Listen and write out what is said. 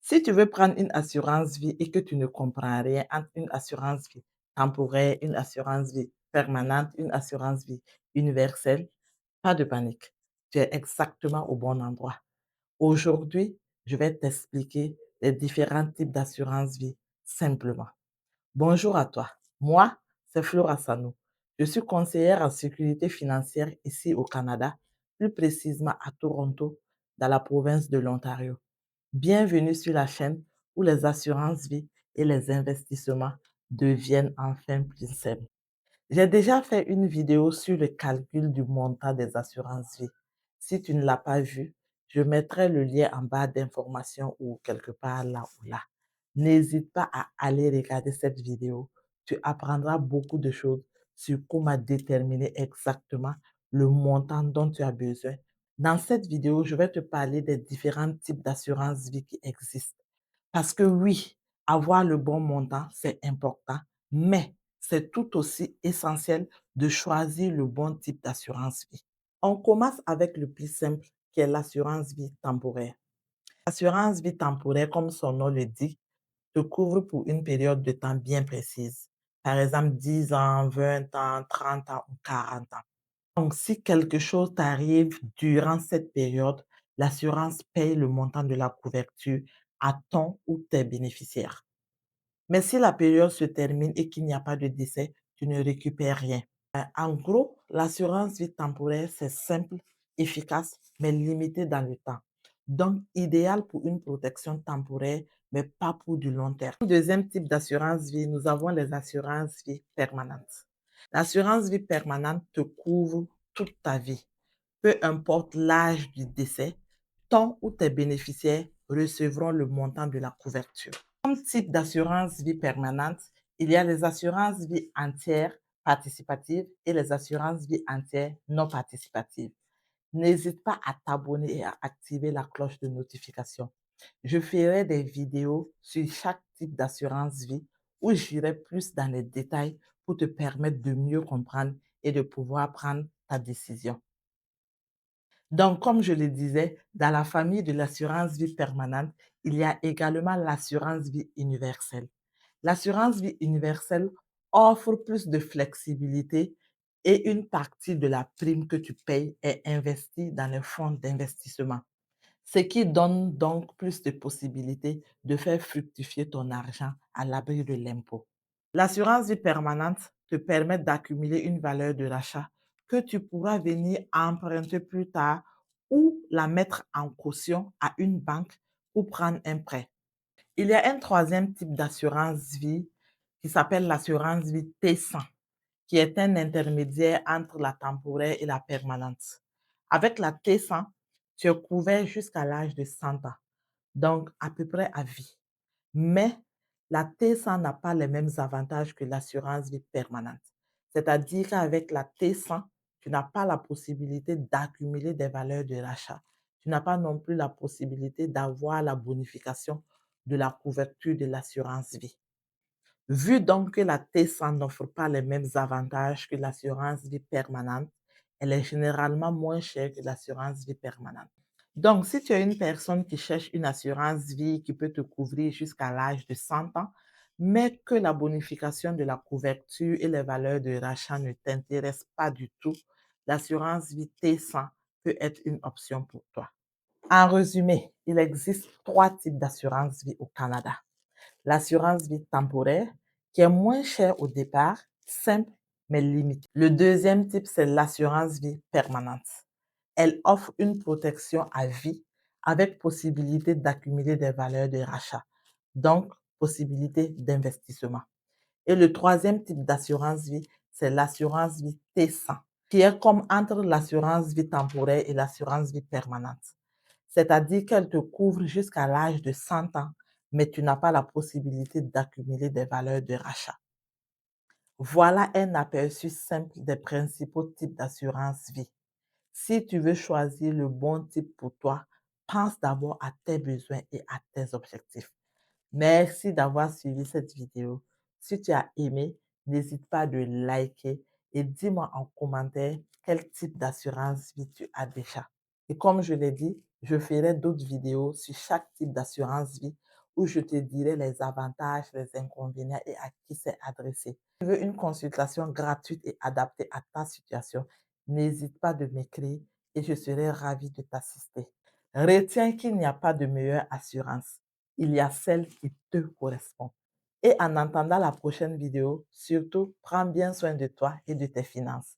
Si tu veux prendre une assurance vie et que tu ne comprends rien entre une assurance vie temporaire, une assurance vie permanente, une assurance vie universelle, pas de panique. Tu es exactement au bon endroit. Aujourd'hui, je vais t'expliquer les différents types d'assurance vie simplement. Bonjour à toi. Moi, c'est Flora Sanou. Je suis conseillère en sécurité financière ici au Canada, plus précisément à Toronto, dans la province de l'Ontario. Bienvenue sur la chaîne où les assurances vie et les investissements deviennent enfin plus simples. J'ai déjà fait une vidéo sur le calcul du montant des assurances vie. Si tu ne l'as pas vue, je mettrai le lien en bas d'information ou quelque part là ou là. N'hésite pas à aller regarder cette vidéo. Tu apprendras beaucoup de choses sur comment déterminer exactement le montant dont tu as besoin. Dans cette vidéo, je vais te parler des différents types d'assurance vie qui existent. Parce que oui, avoir le bon montant, c'est important, mais c'est tout aussi essentiel de choisir le bon type d'assurance vie. On commence avec le plus simple, qui est l'assurance vie temporaire. L'assurance vie temporaire, comme son nom le dit, te couvre pour une période de temps bien précise. Par exemple, 10 ans, 20 ans, 30 ans ou 40 ans. Donc, si quelque chose t'arrive durant cette période, l'assurance paye le montant de la couverture à ton ou tes bénéficiaires. Mais si la période se termine et qu'il n'y a pas de décès, tu ne récupères rien. En gros, l'assurance vie temporaire, c'est simple, efficace, mais limité dans le temps. Donc, idéal pour une protection temporaire, mais pas pour du long terme. Deuxième type d'assurance vie, nous avons les assurances vie permanentes. L'assurance vie permanente te couvre toute ta vie. Peu importe l'âge du décès, ton ou tes bénéficiaires recevront le montant de la couverture. Comme type d'assurance vie permanente, il y a les assurances vie entières participatives et les assurances vie entières non participatives. N'hésite pas à t'abonner et à activer la cloche de notification. Je ferai des vidéos sur chaque type d'assurance vie où j'irai plus dans les détails pour te permettre de mieux comprendre et de pouvoir prendre ta décision. Donc, comme je le disais, dans la famille de l'assurance vie permanente, il y a également l'assurance vie universelle. L'assurance vie universelle offre plus de flexibilité et une partie de la prime que tu payes est investie dans les fonds d'investissement, ce qui donne donc plus de possibilités de faire fructifier ton argent à l'abri de l'impôt. L'assurance vie permanente te permet d'accumuler une valeur de rachat que tu pourras venir emprunter plus tard ou la mettre en caution à une banque pour prendre un prêt. Il y a un troisième type d'assurance vie qui s'appelle l'assurance vie T100, qui est un intermédiaire entre la temporaire et la permanente. Avec la T100, tu es couvert jusqu'à l'âge de 100 ans, donc à peu près à vie. Mais la T100 n'a pas les mêmes avantages que l'assurance vie permanente. C'est-à-dire qu'avec la T100, tu n'as pas la possibilité d'accumuler des valeurs de rachat. Tu n'as pas non plus la possibilité d'avoir la bonification de la couverture de l'assurance vie. Vu donc que la T100 n'offre pas les mêmes avantages que l'assurance vie permanente, elle est généralement moins chère que l'assurance vie permanente. Donc, si tu es une personne qui cherche une assurance vie qui peut te couvrir jusqu'à l'âge de 100 ans, mais que la bonification de la couverture et les valeurs de rachat ne t'intéressent pas du tout, l'assurance vie T100 peut être une option pour toi. En résumé, il existe trois types d'assurance vie au Canada. L'assurance vie temporaire, qui est moins chère au départ, simple mais limitée. Le deuxième type, c'est l'assurance vie permanente. Elle offre une protection à vie avec possibilité d'accumuler des valeurs de rachat, donc possibilité d'investissement. Et le troisième type d'assurance vie, c'est l'assurance vie T100, qui est comme entre l'assurance vie temporaire et l'assurance vie permanente. C'est-à-dire qu'elle te couvre jusqu'à l'âge de 100 ans, mais tu n'as pas la possibilité d'accumuler des valeurs de rachat. Voilà un aperçu simple des principaux types d'assurance vie. Si tu veux choisir le bon type pour toi, pense d'abord à tes besoins et à tes objectifs. Merci d'avoir suivi cette vidéo. Si tu as aimé, n'hésite pas de liker et dis-moi en commentaire quel type d'assurance vie tu as déjà. Et comme je l'ai dit, je ferai d'autres vidéos sur chaque type d'assurance vie où je te dirai les avantages, les inconvénients et à qui c'est adressé. Si tu veux une consultation gratuite et adaptée à ta situation, n'hésite pas de m'écrire et je serai ravie de t'assister. Retiens qu'il n'y a pas de meilleure assurance. Il y a celle qui te correspond. Et en attendant la prochaine vidéo, surtout, prends bien soin de toi et de tes finances.